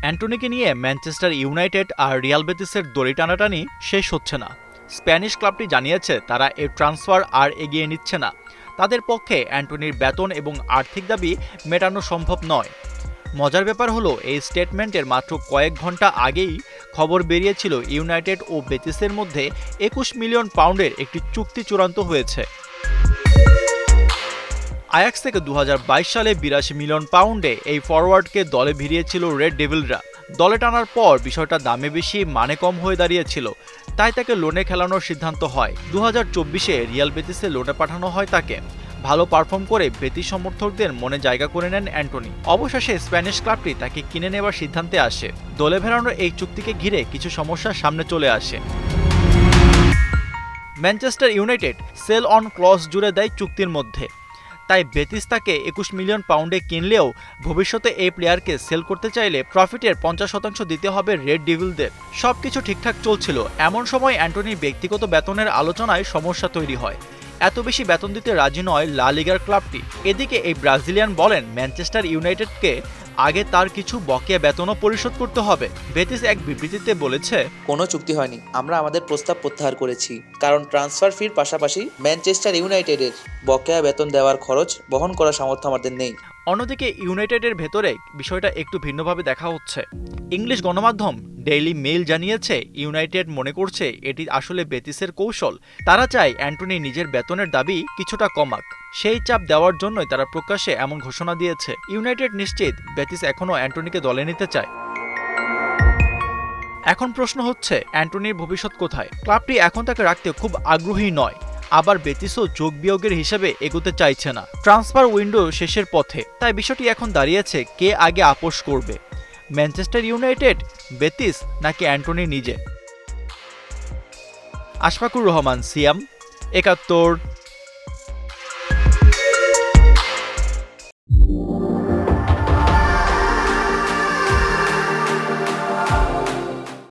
অ্যান্টনিকে নিয়ে Manchester United আর Real বেতিসের দড়ি টানাটানি শেষ হচ্ছে না। স্প্যানিশ ক্লাবটি জানিয়েছে তারা এই ট্রান্সফার আর এগিয়ে নিচ্ছে না। তাদের পক্ষে অ্যান্টনির বেতন এবং আর্থিক দাবি মেটানো সম্ভব নয়। মজার ব্যাপার হলো, এই স্টেটমেন্টের মাত্র কয়েক ঘন্টা আগেই খবর বেরিয়েছিল ইউনাইটেড ও বেতিসের মধ্যে ২১ মিলিয়ন পাউন্ডের একটি চুক্তি চূড়ান্ত হয়েছে। আয়াক্স থেকে ২০২২ সালে ৮২ মিলিয়ন পাউন্ডে এই ফরওয়ার্ডকে দলে ভিড়িয়েছিল রেড ডেভিলরা। দলে টানার পর বিষয়টা দামে বেশি মানে কম হয়ে দাঁড়িয়েছিল, তাই তাকে লোনে খেলানোর সিদ্ধান্ত হয়। ২০২৪-এ রিয়াল বেতিসে লোনে পাঠানো হয় তাকে। ভালো পারফর্ম করে বেতিস সমর্থকদের মনে জায়গা করে নেন অ্যান্টনি। অবশেষে স্প্যানিশ ক্লাবটি তাকে কিনে নেওয়ার সিদ্ধান্তে আসে। দলে ফেরানোর এই চুক্তিকে ঘিরে কিছু সমস্যা সামনে চলে আসে। Manchester United sell on clause জুড়ে দেয় চুক্তির মধ্যে। তাই বেতিস তাকে ২১ মিলিয়ন পাউন্ডে কিনলেও ভবিষ্যতে এই প্লেয়ারকে সেল করতে চাইলে প্রফিটের ৫০% দিতে হবে রেড ডেভিলদের। সবকিছু ঠিকঠাক চলছিল, এমন সময় অ্যান্টনির ব্যক্তিগত বেতনের আলোচনায় সমস্যা তৈরি হয়। এত বেশি বেতন দিতে রাজি নয় লা লিগার ক্লাবটি। এদিকে এই ব্রাজিলিয়ান বলেন ম্যানচেস্টার ইউনাইটেডকে আগে তার কিছু বকেয়া বেতনও পরিশোধ করতে হবে। বেতিস এক বিবৃতিতে বলেছে, কোনো চুক্তি হয়নি, আমরা আমাদের প্রস্তাব প্রত্যাহার করেছি, কারণ ট্রান্সফার ফির পাশাপাশি ম্যানচেস্টার ইউনাইটেডের বকেয়া বেতন দেওয়ার খরচ বহন করার সামর্থ্য আমাদের নেই। অন্যদিকে ইউনাইটেডের ভেতরে বিষয়টা একটু ভিন্নভাবে দেখা হচ্ছে। ইংলিশ গণমাধ্যম ডেইলি মেইল জানিয়েছে ইউনাইটেড মনে করছে এটি আসলে বেতিসের কৌশল। তারা চায় অ্যান্টনি নিজের বেতনের দাবি কিছুটা কমাক। সেই চাপ দেওয়ার জন্যই তারা প্রকাশ্যে এমন ঘোষণা দিয়েছে। ইউনাইটেড নিশ্চিত বেতিস এখনও অ্যান্টনিকে দলে নিতে চায়। এখন প্রশ্ন হচ্ছে, অ্যান্টনির ভবিষ্যৎ কোথায়? ক্লাবটি এখন তাকে রাখতে খুব আগ্রহী নয়, আবার বেতিসও যোগ বিয়োগের হিসেবে এগোতে চাইছে না। ট্রান্সফার উইন্ডো শেষের পথে, তাই বিষয়টি এখন দাঁড়িয়েছে কে আগে আপোষ করবে, ম্যানচেস্টার ইউনাইটেড, বেতিস নাকি অ্যান্টনি নিজে। আশফাকুর রহমান, সিয়াম, ৭১।